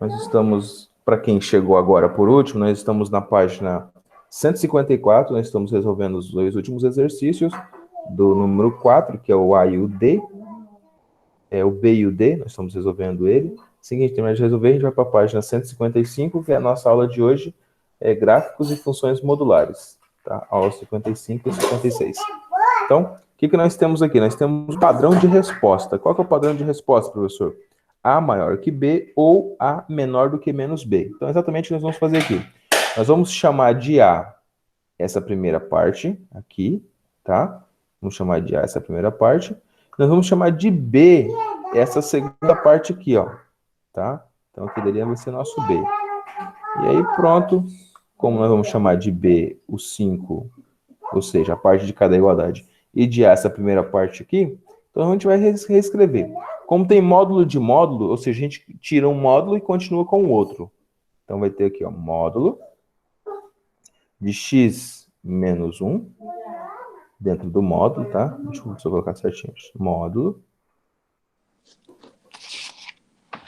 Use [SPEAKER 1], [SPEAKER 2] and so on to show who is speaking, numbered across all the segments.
[SPEAKER 1] Nós estamos, para quem chegou agora por último, nós estamos na página 154, nós estamos resolvendo os dois últimos exercícios do número 4, que é o A e o D. É o B e o D, nós estamos resolvendo ele. Seguinte, terminar de resolver, a gente vai para a página 155, que é a nossa aula de hoje, gráficos e funções modulares. Tá? Aula 55 e 56. Então, o que nós temos aqui? Nós temos o padrão de resposta. Qual que é o padrão de resposta, professor? A maior que B ou A menor do que menos B. Então, exatamente o que nós vamos fazer aqui. Nós vamos chamar de A essa primeira parte aqui, tá? Vamos chamar de A essa primeira parte. Nós vamos chamar de B essa segunda parte aqui, ó, tá? Então, aqui dali vai ser nosso B. E aí, pronto. Como nós vamos chamar de B o 5, ou seja, a parte de cada igualdade, e de A essa primeira parte aqui, então a gente vai reescrever. Como tem módulo de módulo, ou seja, a gente tira um módulo e continua com o outro. Então vai ter aqui, ó, módulo de x menos 1, dentro do módulo, tá? Deixa eu só colocar certinho. Módulo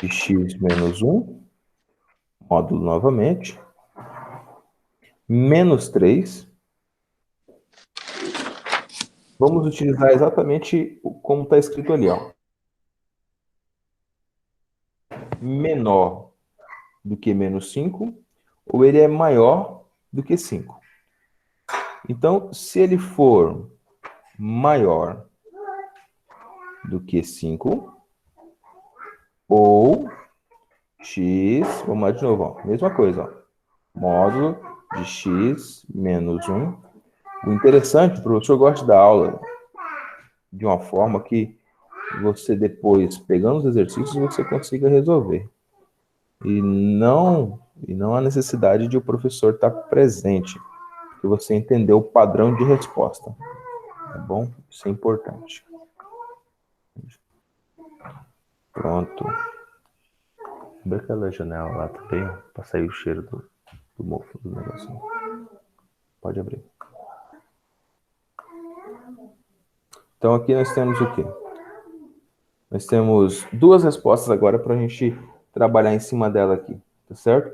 [SPEAKER 1] de x menos 1, módulo novamente, menos 3. Vamos utilizar exatamente como está escrito ali, ó. Menor do que menos 5, ou ele é maior do que 5. Então, se ele for maior do que 5, ou x, vamos lá de novo, ó, mesma coisa, ó, módulo de x menos 1. O interessante, o professor gosta da aula de uma forma que você depois, pegando os exercícios, você consiga resolver. E não há necessidade de o professor estar presente, porque você entendeu o padrão de resposta. Tá bom? Isso é importante. Pronto. Abre aquela janela lá também, ó, para sair o cheiro do mofo do negócio. Pode abrir. Então aqui nós temos o quê? Nós temos duas respostas agora para a gente trabalhar em cima dela aqui, tá certo?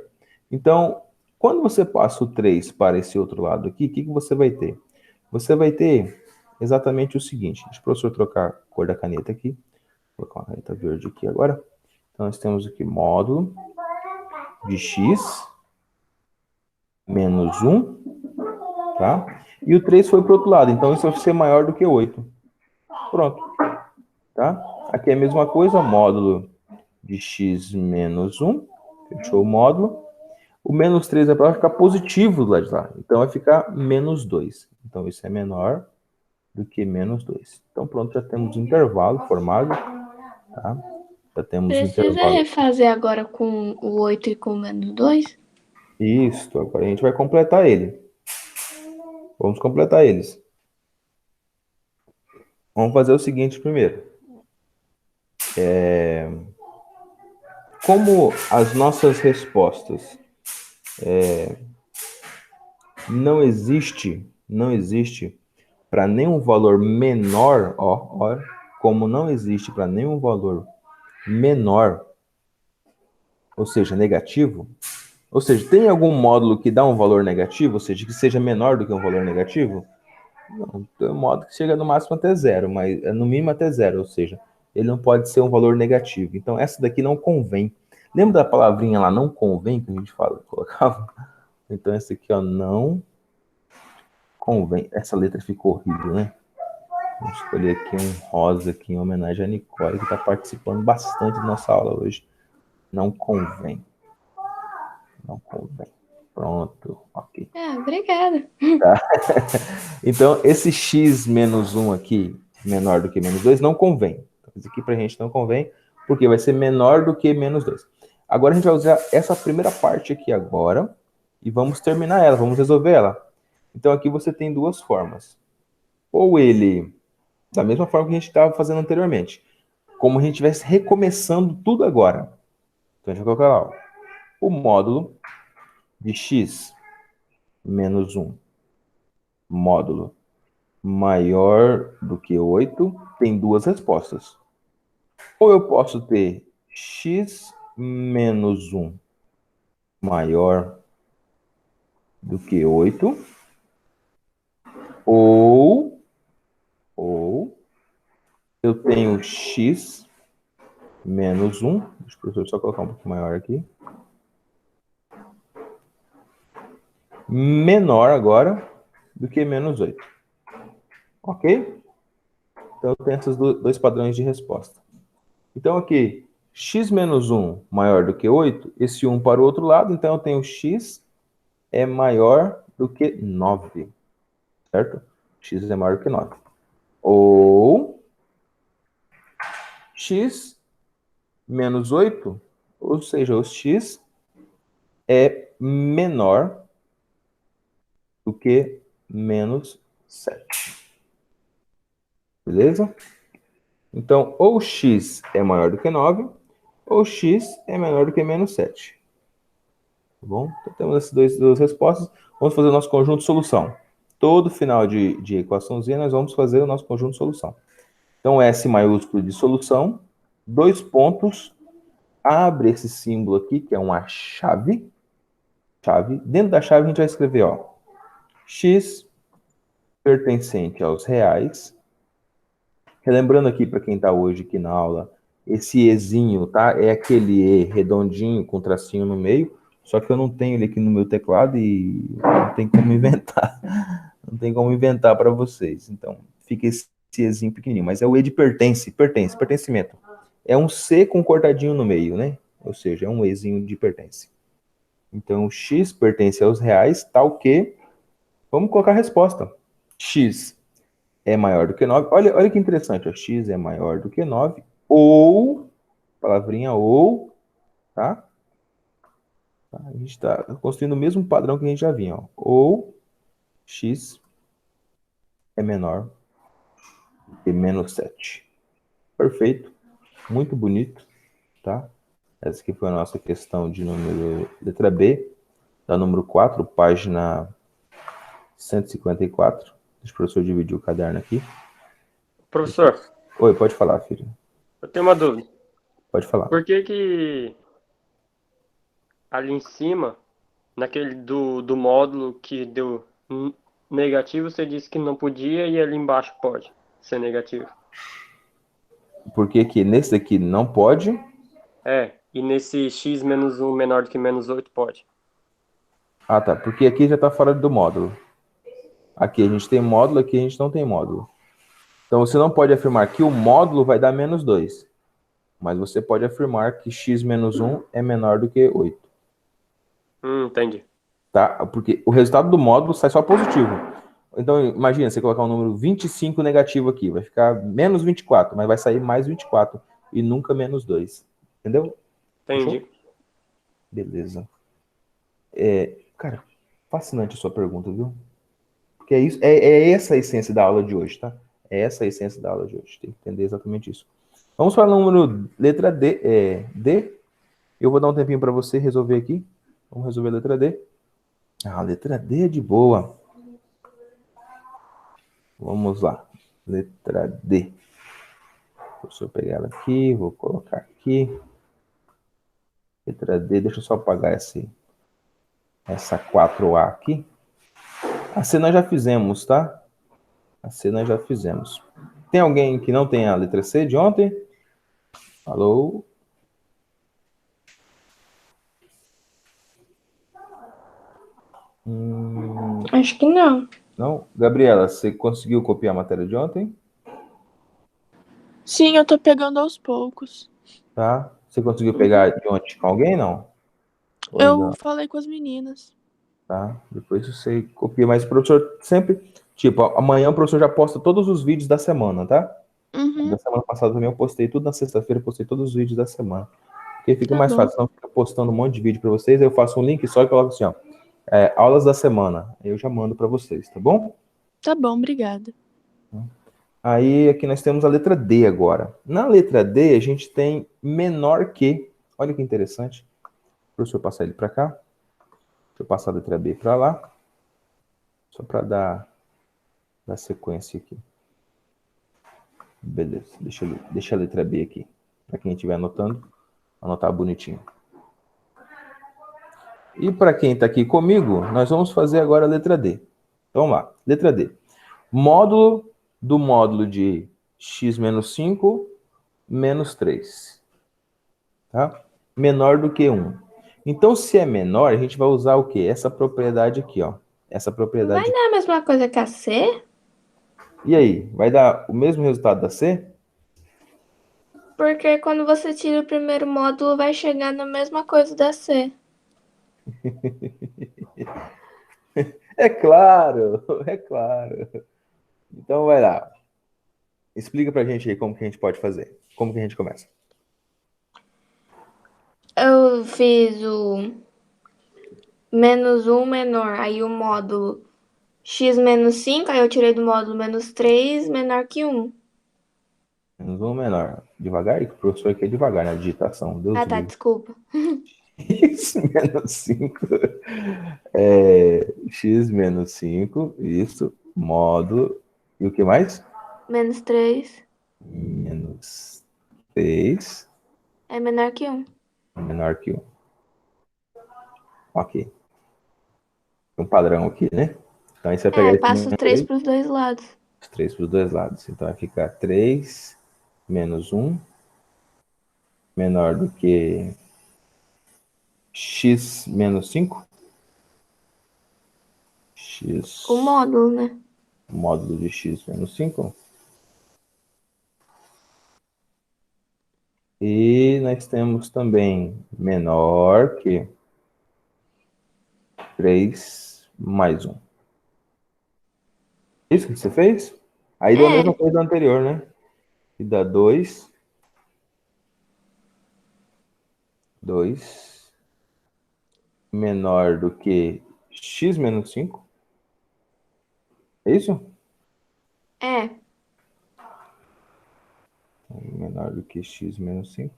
[SPEAKER 1] Então, quando você passa o 3 para esse outro lado aqui, o que você vai ter? Você vai ter exatamente o seguinte. Deixa o professor trocar a cor da caneta aqui. Vou colocar uma caneta verde aqui agora. Então, nós temos aqui módulo de x menos 1, tá? E o 3 foi para o outro lado, então isso vai ser maior do que 8. Pronto, tá? Aqui é a mesma coisa, módulo de x menos 1, fechou o módulo. O menos 3 é para ficar positivo do lado de lá, então vai ficar menos 2. Então isso é menor do que menos 2. Então pronto, já temos o intervalo formado, tá? Já temos o
[SPEAKER 2] Precisa
[SPEAKER 1] intervalo.
[SPEAKER 2] refazer agora com o 8 e com o menos 2?
[SPEAKER 1] Isso, agora a gente vai completar ele. Vamos completar eles. Vamos fazer o seguinte primeiro. Como as nossas respostas não existe para nenhum valor menor, ó, como não existe para nenhum valor menor, ou seja, negativo, ou seja, tem algum módulo que dá um valor negativo, ou seja, que seja menor do que um valor negativo? Não, tem um módulo que chega no máximo até zero, mas no mínimo até zero, ou seja, ele não pode ser um valor negativo. Então, essa daqui não convém. Lembra da palavrinha lá, não convém, que a gente fala, colocava? Então, essa aqui, ó, não convém. Essa letra ficou horrível, né? Vou escolher aqui um rosa aqui em homenagem a Nicole, que está participando bastante da nossa aula hoje. Não convém. Não convém. Pronto, ok.
[SPEAKER 2] Ah, obrigada.
[SPEAKER 1] Tá? Então, esse x menos 1 aqui, menor do que menos 2, não convém. Então, isso aqui para a gente não convém, porque vai ser menor do que menos 2. Agora a gente vai usar essa primeira parte aqui agora, e vamos terminar ela, vamos resolver ela. Então aqui você tem duas formas. Ou ele, da mesma forma que a gente estava fazendo anteriormente, como a gente estivesse recomeçando tudo agora. Então a gente vai colocar lá, ó, o módulo de x menos 1, módulo maior do que 8, tem duas respostas. Ou eu posso ter x menos 1 maior do que 8, ou eu tenho x menos 1, deixa o professor só colocar um pouco maior aqui, menor agora do que menos 8. Ok? Então, eu tenho esses dois padrões de resposta. Então, aqui, x menos 1 maior do que 8, esse 1 para o outro lado, então eu tenho x é maior do que 9, certo? X é maior do que 9. Ou x menos 8, ou seja, o x é menor do que menos 7. Beleza? Então, ou x é maior do que 9, ou x é menor do que menos 7. Tá bom? Então, temos essas duas respostas. Vamos fazer o nosso conjunto de solução. Todo final de equaçãozinha, nós vamos fazer o nosso conjunto de solução. Então, S maiúsculo de solução, 2 pontos, abre esse símbolo aqui, que é uma chave. Dentro da chave, a gente vai escrever, ó, x pertencente aos reais. Relembrando aqui, para quem está hoje aqui na aula, esse Ezinho, tá? É aquele E redondinho com tracinho no meio, só que eu não tenho ele aqui no meu teclado e não tem como inventar. Não tem como inventar para vocês. Então, fica esse Ezinho pequenininho. Mas é o E de pertencimento. É um C com cortadinho no meio, né? Ou seja, é um Ezinho de pertence. Então, X pertence aos reais, tal que... Vamos colocar a resposta. X é maior do que 9. Olha que interessante, ó. X é maior do que 9, ou, palavrinha ou, tá? A gente está construindo o mesmo padrão que a gente já vinha, ó. Ou x é menor que menos 7. Perfeito, muito bonito, tá? Essa aqui foi a nossa questão de número, letra B, da número 4, página 154. Deixa o professor dividir o caderno aqui.
[SPEAKER 3] Professor,
[SPEAKER 1] Oi, pode falar, filho.
[SPEAKER 3] eu tenho uma dúvida.
[SPEAKER 1] Pode falar.
[SPEAKER 3] Por que ali em cima, naquele do módulo que deu negativo, você disse que não podia e ali embaixo pode ser negativo?
[SPEAKER 1] Por que que nesse aqui não pode?
[SPEAKER 3] E nesse x menos 1 menor do que menos 8 pode.
[SPEAKER 1] Ah, tá. Porque aqui já está fora do módulo. Aqui a gente tem módulo, aqui a gente não tem módulo. Então você não pode afirmar que o módulo vai dar menos 2. Mas você pode afirmar que x menos 1 é menor do que 8.
[SPEAKER 3] Entendi.
[SPEAKER 1] Tá? Porque o resultado do módulo sai só positivo. Então imagina, você colocar um número 25 negativo aqui. Vai ficar menos 24, mas vai sair mais 24. E nunca menos 2. Entendeu?
[SPEAKER 3] Entendi.
[SPEAKER 1] Fechou? Beleza. Cara, fascinante a sua pergunta, viu? Porque é, isso, é essa a essência da aula de hoje, tá? É essa a essência da aula de hoje. Tem que entender exatamente isso. Vamos para o número letra D. D. Eu vou dar um tempinho para você resolver aqui. Vamos resolver a letra D. A letra D é de boa. Vamos lá. Letra D. Deixa eu pegar ela aqui, vou colocar aqui. Letra D, deixa eu só apagar essa 4A aqui. A C nós já fizemos, tá? A C nós já fizemos. Tem alguém que não tem a letra C de ontem? Alô?
[SPEAKER 2] Acho que não.
[SPEAKER 1] Não? Gabriela, você conseguiu copiar a matéria de ontem?
[SPEAKER 4] Sim, eu tô pegando aos poucos.
[SPEAKER 1] Tá? Você conseguiu pegar de ontem com alguém, não? Ou
[SPEAKER 4] Eu
[SPEAKER 1] ainda?
[SPEAKER 4] falei com as meninas.
[SPEAKER 1] Tá? Depois você copia, mas o professor sempre, tipo, amanhã o professor já posta todos os vídeos da semana, tá?
[SPEAKER 4] Uhum,
[SPEAKER 1] Da semana passada também eu postei tudo na sexta-feira, postei todos os vídeos da semana. Porque fica
[SPEAKER 4] tá
[SPEAKER 1] mais
[SPEAKER 4] bom.
[SPEAKER 1] fácil, não fica postando um monte de vídeo para vocês, aí eu faço um link só e coloco assim, ó, aulas da semana. Aí eu já mando para vocês, tá bom?
[SPEAKER 4] Tá bom, obrigada.
[SPEAKER 1] Aí aqui nós temos a letra D agora. Na letra D a gente tem menor que. Olha que interessante. Deixa eu passar ele para cá. Deixa eu passar a letra B para lá. Só para dar sequência aqui. Beleza. Deixa a letra B aqui. Para quem estiver anotando. Anotar bonitinho. E para quem está aqui comigo, nós vamos fazer agora a letra D. Então, vamos lá. Letra D. Módulo do módulo de x menos 5 menos 3. Tá? Menor do que 1. Então, se é menor, a gente vai usar o quê? Essa propriedade aqui, ó. Essa
[SPEAKER 2] Vai
[SPEAKER 1] propriedade.
[SPEAKER 2] dar a mesma coisa que a C?
[SPEAKER 1] E aí, vai dar o mesmo resultado da C?
[SPEAKER 2] Porque quando você tira o primeiro módulo, vai chegar na mesma coisa da C.
[SPEAKER 1] É claro, é claro. Então, vai lá. Explica pra gente aí como que a gente pode fazer. Como que a gente começa?
[SPEAKER 2] Eu fiz o menos 1 menor, aí o módulo x menos 5, aí eu tirei do módulo menos 3 menor que 1.
[SPEAKER 1] Menos um menor. Devagar, que o professor aqui é devagar na digitação. Deus
[SPEAKER 2] Ah, tá,
[SPEAKER 1] livre.
[SPEAKER 2] desculpa.
[SPEAKER 1] Isso, menos 5. X menos 5. Isso. Módulo. E o que mais?
[SPEAKER 2] Menos 3
[SPEAKER 1] Menos 3.
[SPEAKER 2] é menor que 1.
[SPEAKER 1] Menor que 1. Ok. Tem um padrão aqui, né? Então aí você vai pegar
[SPEAKER 2] É,
[SPEAKER 1] esse
[SPEAKER 2] passa o
[SPEAKER 1] número
[SPEAKER 2] 3
[SPEAKER 1] aí,
[SPEAKER 2] para os dois lados.
[SPEAKER 1] os 3 para os dois lados. Então vai ficar 3 menos 1 menor do que x menos 5. X,
[SPEAKER 2] O módulo, né?
[SPEAKER 1] módulo de x menos 5. E nós temos também menor que 3 mais 1. Isso que você fez? Aí deu a mesma
[SPEAKER 2] É,
[SPEAKER 1] coisa do anterior, né? E dá 2 menor do que x menos 5. É isso?
[SPEAKER 2] é.
[SPEAKER 1] Menor do que x menos 5.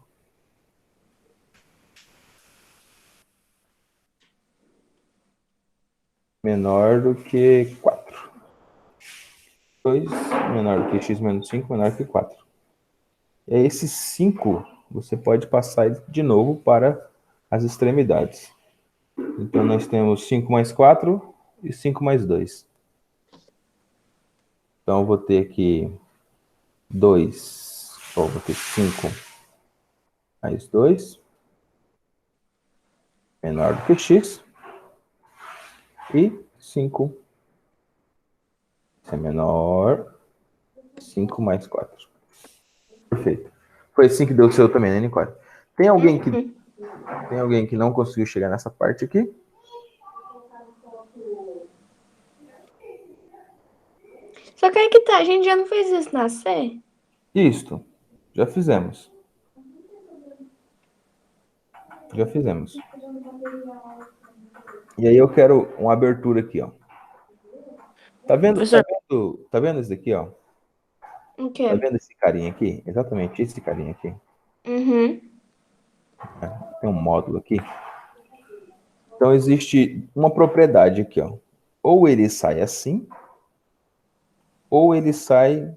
[SPEAKER 1] Menor do que 4. 2 menor do que x menos 5, menor que 4. E aí esse 5 você pode passar de novo para as extremidades. Então nós temos 5 mais 4 e 5 mais 2. Então eu vou ter aqui 2, vou ter 5 mais 2, menor do que x, e 5, isso é menor, 5 mais 4. Perfeito. Foi assim que deu o seu também, né, Nicole? Tem alguém que,
[SPEAKER 2] Uhum.
[SPEAKER 1] tem alguém que não conseguiu chegar nessa parte aqui?
[SPEAKER 2] Só que aí que tá, a gente já não fez isso na C?
[SPEAKER 1] Isto, já fizemos. Já fizemos. E aí eu quero uma abertura aqui, ó. Tá vendo,
[SPEAKER 5] Professor,
[SPEAKER 1] tá vendo isso daqui, ó?
[SPEAKER 2] O
[SPEAKER 1] Tá
[SPEAKER 2] quê?
[SPEAKER 1] vendo esse carinha aqui? Exatamente esse carinha aqui.
[SPEAKER 2] Uhum.
[SPEAKER 1] Tem um módulo aqui. Então existe uma propriedade aqui, ó. Ou ele sai assim, ou ele sai,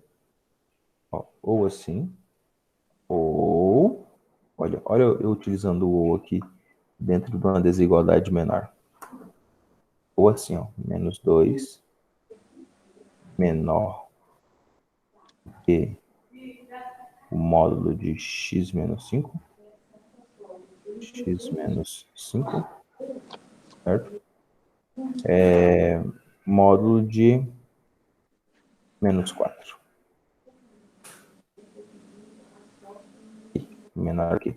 [SPEAKER 1] ó, ou assim, ou olha eu utilizando o ou aqui dentro de uma desigualdade menor. Ou assim, ó, menos 2 menor que o módulo de x menos 5, x menos 5, certo? Módulo de menos 4. Menor que.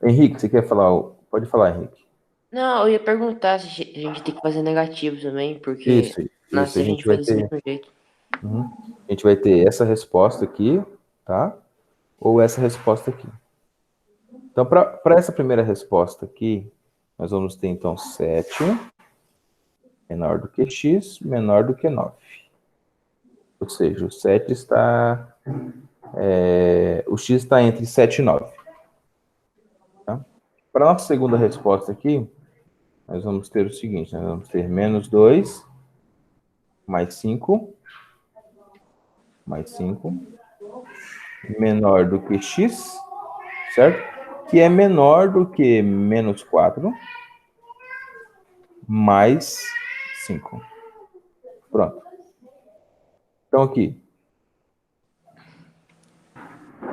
[SPEAKER 1] Henrique, você quer falar? Pode falar, Henrique.
[SPEAKER 5] não, eu ia perguntar se a gente tem que fazer negativo também, porque
[SPEAKER 1] Isso,
[SPEAKER 5] nasce
[SPEAKER 1] a
[SPEAKER 5] a
[SPEAKER 1] gente
[SPEAKER 5] gente
[SPEAKER 1] vai
[SPEAKER 5] faz desse
[SPEAKER 1] ter.
[SPEAKER 5] mesmo jeito.
[SPEAKER 1] Uhum. A gente vai ter essa resposta aqui, tá? Ou essa resposta aqui. Então, para essa primeira resposta aqui, nós vamos ter então 7 menor do que x, menor do que 9. Ou seja, o 7 está. O x está entre 7 e 9. Tá? Para a nossa segunda resposta aqui, nós vamos ter o seguinte: nós vamos ter menos 2 mais 5 menor do que x, certo? que é menor do que menos 4 mais 5. Pronto. Então aqui,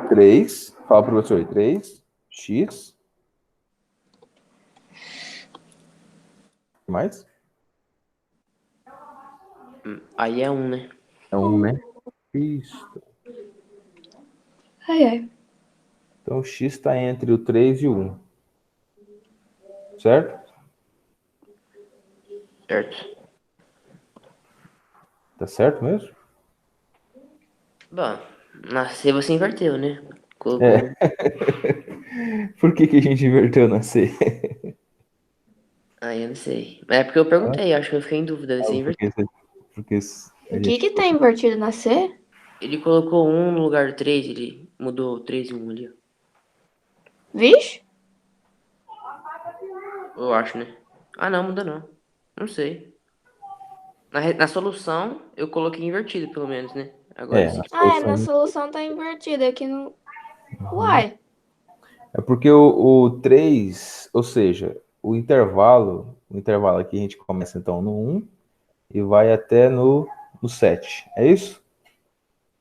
[SPEAKER 1] 3, fala para o professor aí, 3x, mais?
[SPEAKER 5] Aí é 1, né?
[SPEAKER 1] É 1, né? Isso.
[SPEAKER 2] Ai, ai.
[SPEAKER 1] Então, x está entre o 3 e o 1. Certo?
[SPEAKER 5] Certo.
[SPEAKER 1] Tá certo mesmo?
[SPEAKER 5] Bom, na C você inverteu, né? Colocou
[SPEAKER 1] É. Por que a gente inverteu na C?
[SPEAKER 5] Aí eu não sei. Mas é porque eu perguntei, acho que eu fiquei em dúvida. Você inverteu.
[SPEAKER 1] Porque a
[SPEAKER 2] O que
[SPEAKER 1] gente...
[SPEAKER 2] que tá invertido na C?
[SPEAKER 5] Ele colocou 1 no lugar do 3, ele mudou o 3 e 1 ali, ó.
[SPEAKER 2] Vixe?
[SPEAKER 5] Eu acho, né? Ah, não, muda não. Não sei. Na solução, eu coloquei invertido, pelo menos, né? Agora sim.
[SPEAKER 1] Na
[SPEAKER 2] Ah, é, na
[SPEAKER 1] solução.
[SPEAKER 2] solução tá invertida aqui no... Uai.
[SPEAKER 1] É porque o 3, ou seja, o intervalo aqui a gente começa então no 1 e vai até no 7. É isso?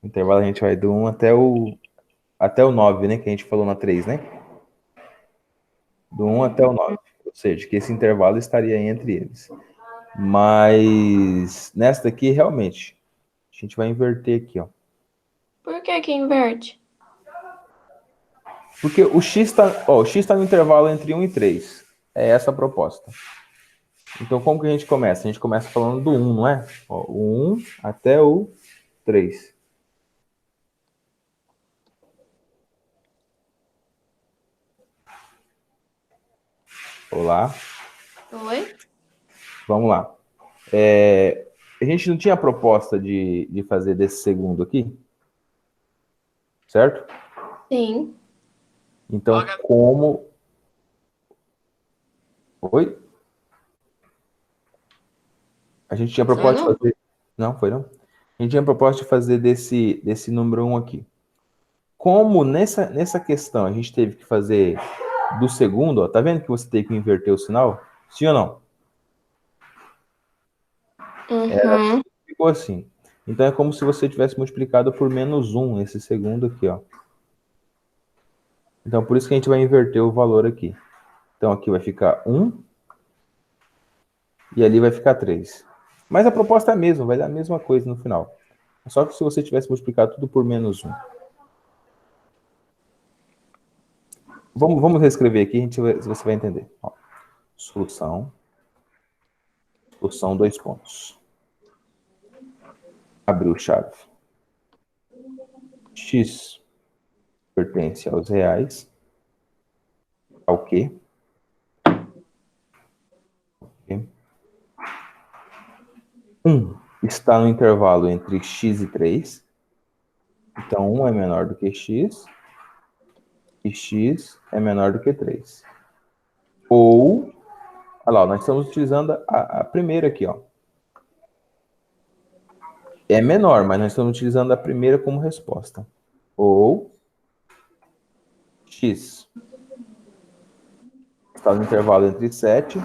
[SPEAKER 1] O intervalo a gente vai do 1 até o 9, né? Que a gente falou na 3, né? Do 1 até o 9. Ou seja, que esse intervalo estaria entre eles. Mas nesta aqui, realmente, a gente vai inverter aqui, ó.
[SPEAKER 2] Por que que inverte?
[SPEAKER 1] Porque o x está no intervalo entre 1 e 3. É essa a proposta. Então, como que a gente começa? A gente começa falando do 1, não é? Ó, o 1 até o 3. Olá,
[SPEAKER 2] Oi?
[SPEAKER 1] vamos lá. A gente não tinha a proposta de fazer desse segundo aqui, certo?
[SPEAKER 2] Sim.
[SPEAKER 1] Então, como... Oi? A gente tinha proposta de
[SPEAKER 2] Não?
[SPEAKER 1] fazer... Não, foi não? A gente tinha proposta de fazer desse número 1 aqui. Como nessa questão a gente teve que fazer do segundo, ó, tá vendo que você tem que inverter o sinal? Sim ou não?
[SPEAKER 2] Uhum.
[SPEAKER 1] Ficou assim. Então é como se você tivesse multiplicado por menos 1 esse segundo aqui, ó. Então por isso que a gente vai inverter o valor aqui. Então aqui vai ficar 1 e ali vai ficar 3. Mas a proposta é a mesma, vai dar a mesma coisa no final. Só que se você tivesse multiplicado tudo por menos 1. Vamos reescrever aqui, você vai entender. Ó, solução, 2 pontos. Abriu chave. X pertence aos reais. Ao quê? Ok. 1 está no intervalo entre x e 3. Então, 1 é menor do que x e x é menor do que 3. Ou, olha lá, nós estamos utilizando a primeira aqui, ó. É menor, mas nós estamos utilizando a primeira como resposta. Ou x está no intervalo entre 7,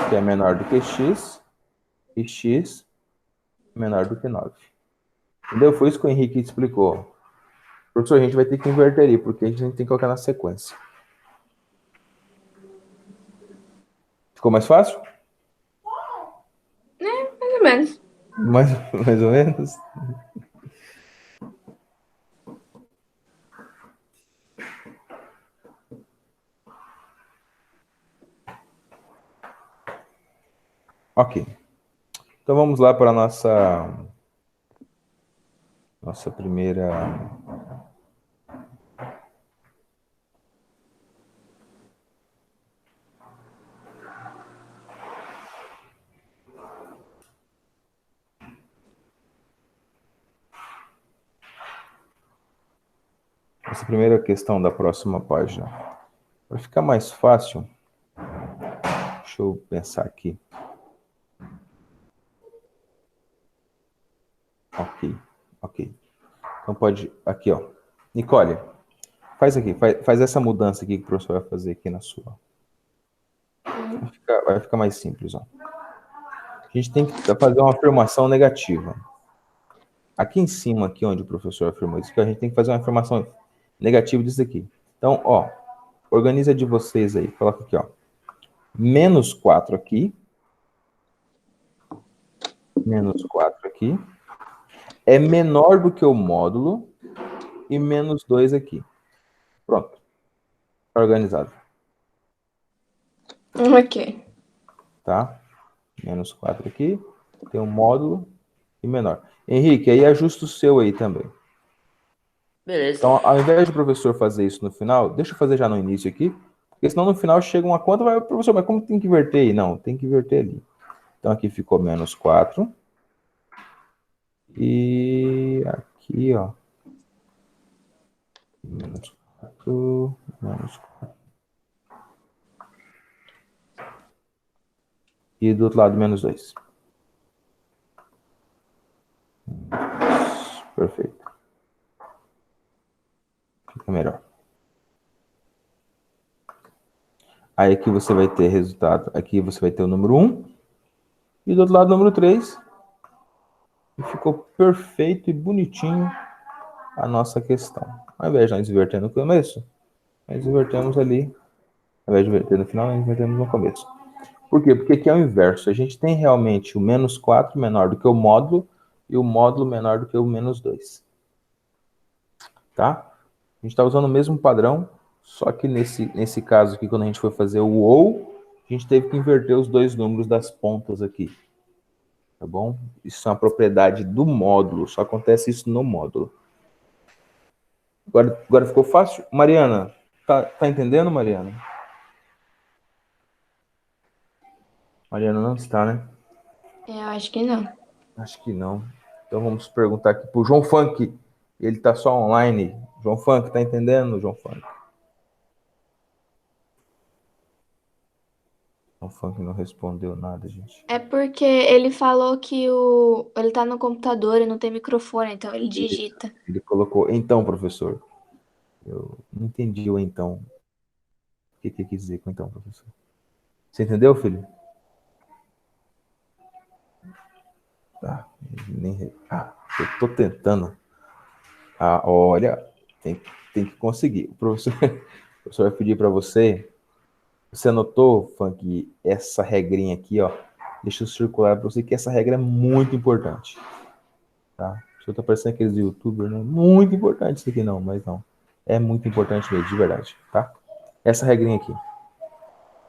[SPEAKER 1] que é menor do que x, e x menor do que 9. Entendeu? Foi isso que o Henrique explicou. Professor, a gente vai ter que inverter aí, porque a gente tem que colocar na sequência. Ficou mais fácil?
[SPEAKER 2] Mais ou menos.
[SPEAKER 1] Mais ou menos? Ok. Então vamos lá para a nossa primeira... Essa primeira questão da próxima página. Para ficar mais fácil, deixa eu pensar aqui. Ok. Então pode... Aqui, ó. Nicole, Faz aqui, faz essa mudança aqui que o professor vai fazer aqui na sua. Vai ficar mais simples, ó. A gente tem que fazer uma afirmação negativa. Aqui em cima, aqui onde o professor afirmou isso, que a gente tem que fazer uma afirmação negativa disso aqui. Então, ó, organiza de vocês aí. Coloca aqui, ó. Menos 4 aqui. Menos 4 aqui. É menor do que o módulo. E menos 2 aqui. Pronto. Tá organizado.
[SPEAKER 2] Ok.
[SPEAKER 1] Tá? Menos 4 aqui. Tem um módulo e menor. Henrique, aí ajusta o seu aí também.
[SPEAKER 5] Beleza.
[SPEAKER 1] Então, ao invés do professor fazer isso no final, deixa eu fazer já no início aqui, porque senão no final chega uma conta, vai, professor, mas como tem que inverter aí? Não, tem que inverter ali. Então, aqui ficou menos 4. E aqui, ó. Menos 4, menos 4. E do outro lado, menos 2. Perfeito. Fica melhor. Aí aqui você vai ter resultado. Aqui você vai ter o número 1. E do outro lado, o número 3. E ficou perfeito e bonitinho a nossa questão. Ao invés de nós inverter no começo, nós invertemos ali. Ao invés de inverter no final, nós invertemos no começo. Por quê? Porque aqui é o inverso. A gente tem realmente o menos 4 menor do que o módulo e o módulo menor do que o menos 2. Tá? A gente está usando o mesmo padrão, só que nesse caso aqui, quando a gente foi fazer o ou, a gente teve que inverter os dois números das pontas aqui. Tá bom? Isso é uma propriedade do módulo, só acontece isso no módulo. Agora ficou fácil? Mariana, tá entendendo, Mariana? Mariana não está, né?
[SPEAKER 2] Eu acho que não.
[SPEAKER 1] Acho que não. Então vamos perguntar aqui pro João Funk. Ele tá só online. João Funk, tá entendendo, João Funk? João Funk não respondeu nada, gente.
[SPEAKER 2] É porque ele falou que ele tá no computador e não tem microfone, então ele digita.
[SPEAKER 1] Ele colocou, então, professor. Eu não entendi o então. O que quis dizer com então, professor? Você entendeu, filho? Tá. Eu tô tentando. Olha, tem que conseguir. O professor vai pedir para você. Você anotou, Funk, essa regrinha aqui, ó? Deixa eu circular para você que essa regra é muito importante. Tá? Você tá parecendo aqueles youtubers, né? Muito importante isso aqui, não, mas não. É muito importante mesmo, de verdade, tá? Essa regrinha aqui.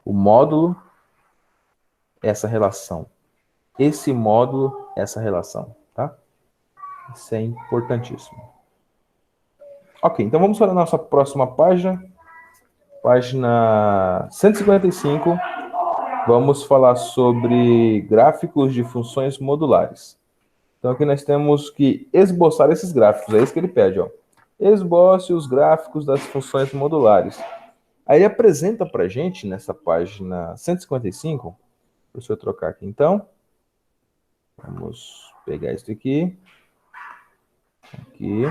[SPEAKER 1] O módulo, essa relação. Esse módulo, essa relação, tá? Isso é importantíssimo. Ok, então vamos para a nossa próxima página. Página 155. Vamos falar sobre gráficos de funções modulares. Então aqui nós temos que esboçar esses gráficos. É isso que ele pede, ó. Esboce os gráficos das funções modulares. Aí ele apresenta para a gente, nessa página 155, deixa eu trocar aqui então. Vamos pegar isso aqui. Aqui.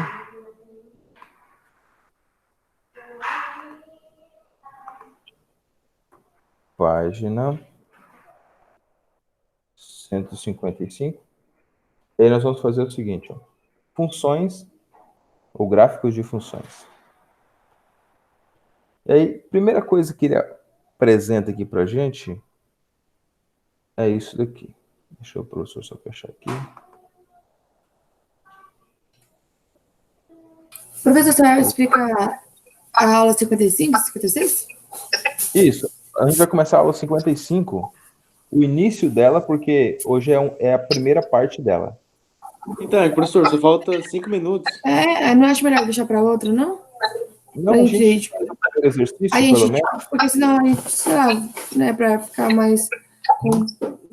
[SPEAKER 1] Página 155. E aí nós vamos fazer o seguinte, ó. Funções ou gráficos de funções. E aí, primeira coisa que ele apresenta aqui para a gente é isso daqui. Deixa o professor só fechar aqui.
[SPEAKER 6] Professor, você vai explicar a aula 55, 56?
[SPEAKER 1] Isso. A gente vai começar a aula 55, o início dela, porque hoje é a primeira parte dela.
[SPEAKER 7] Então, professor, só falta 5 minutos.
[SPEAKER 6] Não acho melhor deixar para outra, não?
[SPEAKER 1] Não,
[SPEAKER 6] Pra
[SPEAKER 1] a
[SPEAKER 6] gente,
[SPEAKER 1] gente faz o exercício,
[SPEAKER 6] a
[SPEAKER 1] pelo
[SPEAKER 6] gente,
[SPEAKER 1] menos.
[SPEAKER 6] porque senão a gente, sei lá, né, para ficar mais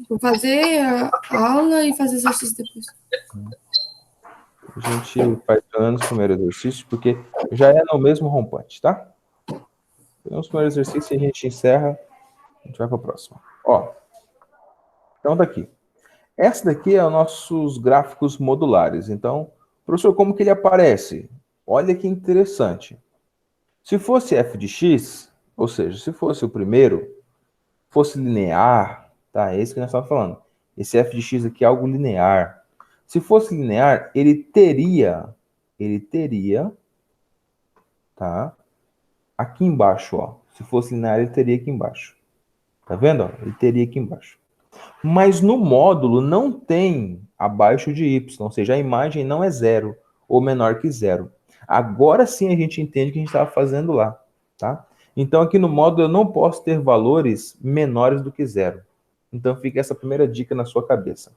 [SPEAKER 6] com fazer a aula e fazer exercício depois.
[SPEAKER 1] A gente faz pelo menos o primeiro exercício, porque já é no mesmo rompante, tá? Fazemos o primeiro exercício e a gente encerra. A gente vai para o próximo. Ó. Então, daqui. Essa daqui é os nossos gráficos modulares. Então, professor, como que ele aparece? Olha que interessante. Se fosse f de x, ou seja, se fosse o primeiro, fosse linear, tá? É isso que nós estamos falando. Esse f de x aqui é algo linear. Se fosse linear, ele teria, tá? Aqui embaixo, ó. Se fosse linear, ele teria aqui embaixo. Tá vendo? Ó? Ele teria aqui embaixo. Mas no módulo não tem abaixo de y, ou seja, a imagem não é zero ou menor que zero. Agora sim a gente entende o que a gente estava fazendo lá, tá? Então aqui no módulo eu não posso ter valores menores do que zero. Então fica essa primeira dica na sua cabeça.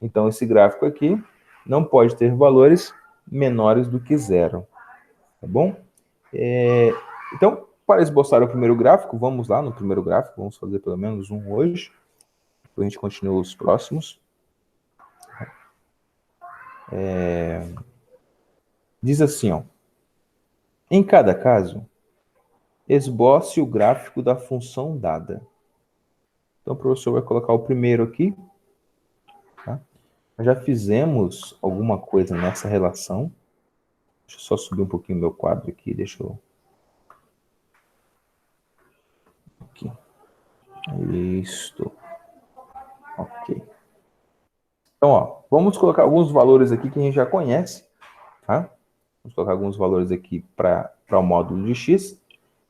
[SPEAKER 1] Então esse gráfico aqui não pode ter valores menores do que zero, tá bom? Então, para esboçar o primeiro gráfico, vamos lá no primeiro gráfico, vamos fazer pelo menos um hoje. Depois a gente continua os próximos. Diz assim, ó. Em cada caso, esboce o gráfico da função dada. Então, o professor vai colocar o primeiro aqui. Tá? Nós já fizemos alguma coisa nessa relação. Deixa eu só subir um pouquinho o meu quadro aqui. Deixa eu... Aqui. Isto. Ok. Então, ó, vamos colocar alguns valores aqui que a gente já conhece, tá? Vamos colocar alguns valores aqui para o módulo de x.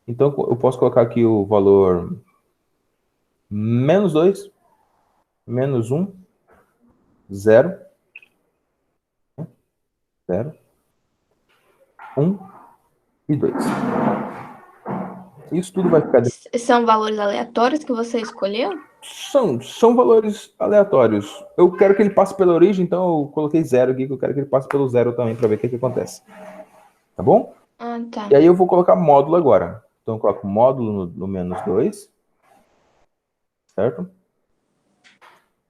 [SPEAKER 1] Então, eu posso colocar aqui o valor menos 2, menos 1, 0, 0, 1 e 2. Isso tudo vai ficar...
[SPEAKER 2] São valores aleatórios que você escolheu?
[SPEAKER 1] São valores aleatórios. Eu quero que ele passe pela origem, então eu coloquei 0 aqui, que eu quero que ele passe pelo 0 também, para ver o que acontece. Tá bom?
[SPEAKER 2] Ah, tá.
[SPEAKER 1] E aí eu vou colocar módulo agora. Então eu coloco módulo no menos 2. Certo?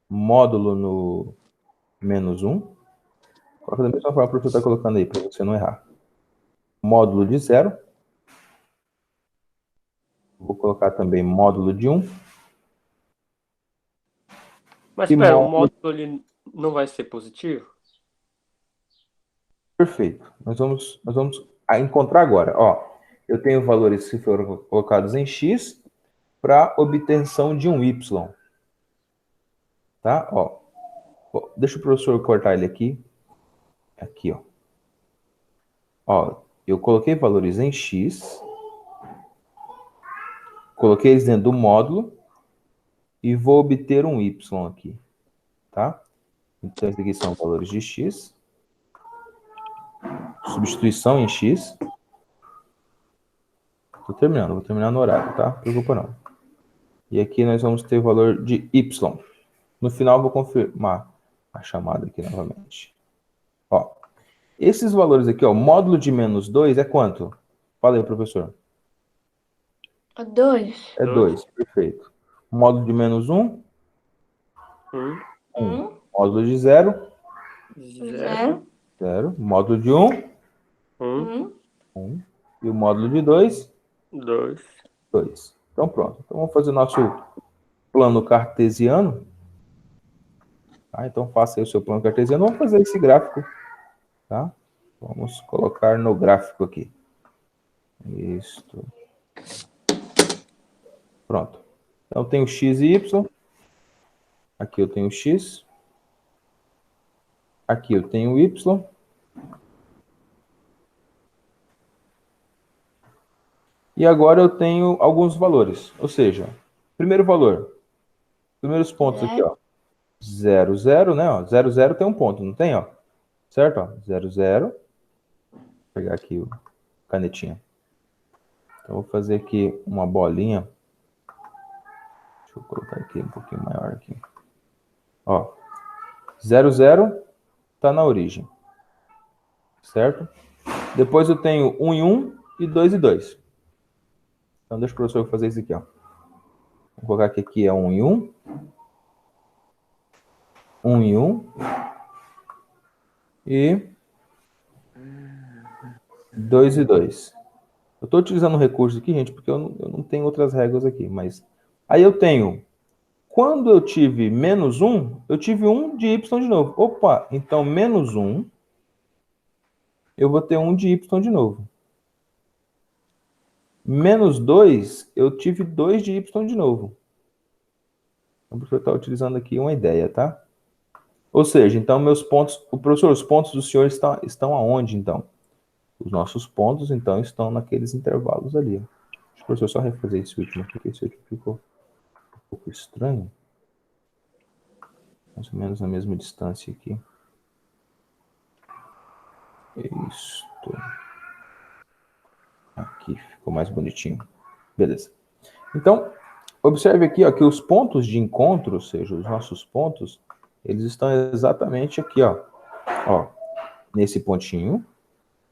[SPEAKER 1] Módulo no menos 1. Coloca da mesma forma que o professor está colocando aí, para você não errar. Módulo de 0. Vou colocar também módulo de 1.
[SPEAKER 3] Mas
[SPEAKER 1] E
[SPEAKER 3] espera, o
[SPEAKER 1] módulo...
[SPEAKER 3] módulo ele não vai ser positivo?
[SPEAKER 1] Perfeito. Nós vamos encontrar agora. Ó, eu tenho valores que foram colocados em x para obtenção de um y. Tá? Ó, deixa o professor cortar ele aqui. Aqui, ó. Ó, eu coloquei valores em x, coloquei eles dentro do módulo e vou obter um y aqui, tá? Então, esses aqui são valores de x, substituição em x. Tô terminando, vou terminar no horário, tá? Não preocupa não. E aqui nós vamos ter o valor de y. No final, eu vou confirmar a chamada aqui novamente. Ó, esses valores aqui, ó, módulo de menos 2 é quanto? Fala aí, professor.
[SPEAKER 2] 2.
[SPEAKER 1] É 2, perfeito. Módulo de menos 1?
[SPEAKER 3] 1.
[SPEAKER 1] Módulo de 0?
[SPEAKER 2] 0.
[SPEAKER 1] 0. Módulo de 1?
[SPEAKER 3] 1.
[SPEAKER 1] 1. E o módulo de 2?
[SPEAKER 3] 2.
[SPEAKER 1] 2. Então, pronto. Então, vamos fazer o nosso plano cartesiano. Tá? Então, faça aí o seu plano cartesiano. Vamos fazer esse gráfico. Tá? Vamos colocar no gráfico aqui. Isto. Pronto. Então, eu tenho x e y. Aqui eu tenho x. Aqui eu tenho y. E agora eu tenho alguns valores. Ou seja, primeiro valor. Primeiros pontos aqui, ó. 0, 0, né? Ó, 0, 0 tem um ponto, não tem, ó? Certo? Ó, 0, 0. Vou pegar aqui o canetinha. Então, vou fazer aqui uma bolinha. Deixa eu colocar aqui um pouquinho maior aqui. Ó, 0, 0 está na origem. Certo? Depois eu tenho 1 e 1 e 2 e 2. Então, deixa o professor fazer isso aqui, ó. Vou colocar que aqui é 1 e 1. 1 e 1. E 2 e 2. Eu estou utilizando um recurso aqui, gente, porque eu não tenho outras regras aqui. Mas aí eu tenho... Quando eu tive menos 1, eu tive 1 de y de novo. Opa, então menos 1, eu vou ter 1 de y de novo. Menos 2, eu tive 2 de y de novo. Então, o professor está utilizando aqui uma ideia, tá? Ou seja, então, meus pontos... Professor, os pontos do senhor estão aonde, então? Os nossos pontos, então, estão naqueles intervalos ali. Deixa o professor só refazer esse último, porque esse último ficou um pouco estranho. Mais ou menos na mesma distância aqui. Isto. Aqui ficou mais bonitinho. Beleza. Então, observe aqui, ó, que os pontos de encontro, ou seja, os nossos pontos, eles estão exatamente aqui, ó. Ó, nesse pontinho,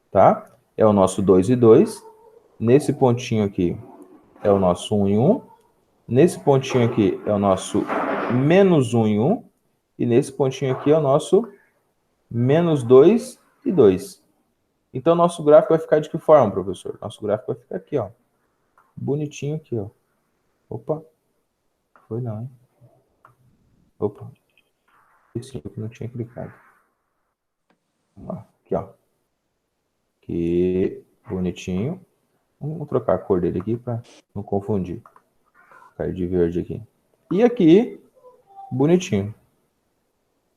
[SPEAKER 1] tá? É o nosso 2 e 2. Nesse pontinho aqui é o nosso 1 e 1. Nesse pontinho aqui é o nosso menos 1 e 1. E nesse pontinho aqui é o nosso menos 2 e 2. Então, nosso gráfico vai ficar de que forma, professor? Nosso gráfico vai ficar aqui, ó. Bonitinho aqui, ó. Opa. Foi não, hein? Opa. Esse aqui não tinha clicado. Vamos lá. Aqui, ó. Aqui. Bonitinho. Vamos trocar a cor dele aqui para não confundir. Cair de verde aqui. E aqui, bonitinho.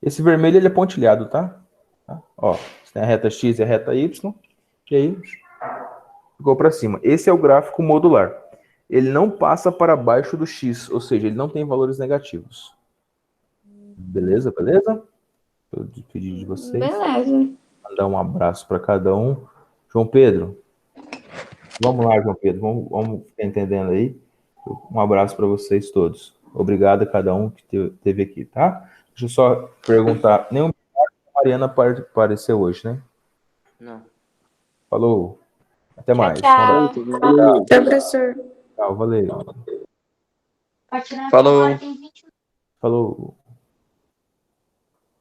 [SPEAKER 1] Esse vermelho, ele é pontilhado, tá? Ó, você tem a reta X e a reta Y. E aí, ficou para cima. Esse é o gráfico modular. Ele não passa para baixo do X, ou seja, ele não tem valores negativos. Beleza, beleza? Eu despedir de vocês.
[SPEAKER 2] Beleza.
[SPEAKER 1] Mandar um abraço para cada um. João Pedro. Vamos lá, João Pedro. Vamos ficar entendendo aí. Um abraço para vocês todos. Obrigado a cada um que esteve aqui, tá? Deixa eu só perguntar. Nenhum Mariana apareceu hoje, né?
[SPEAKER 5] Não.
[SPEAKER 1] Falou. Até mais.
[SPEAKER 2] Tchau.
[SPEAKER 6] Tchau, professor.
[SPEAKER 1] Tchau, valeu.
[SPEAKER 8] Falou.
[SPEAKER 1] Falou.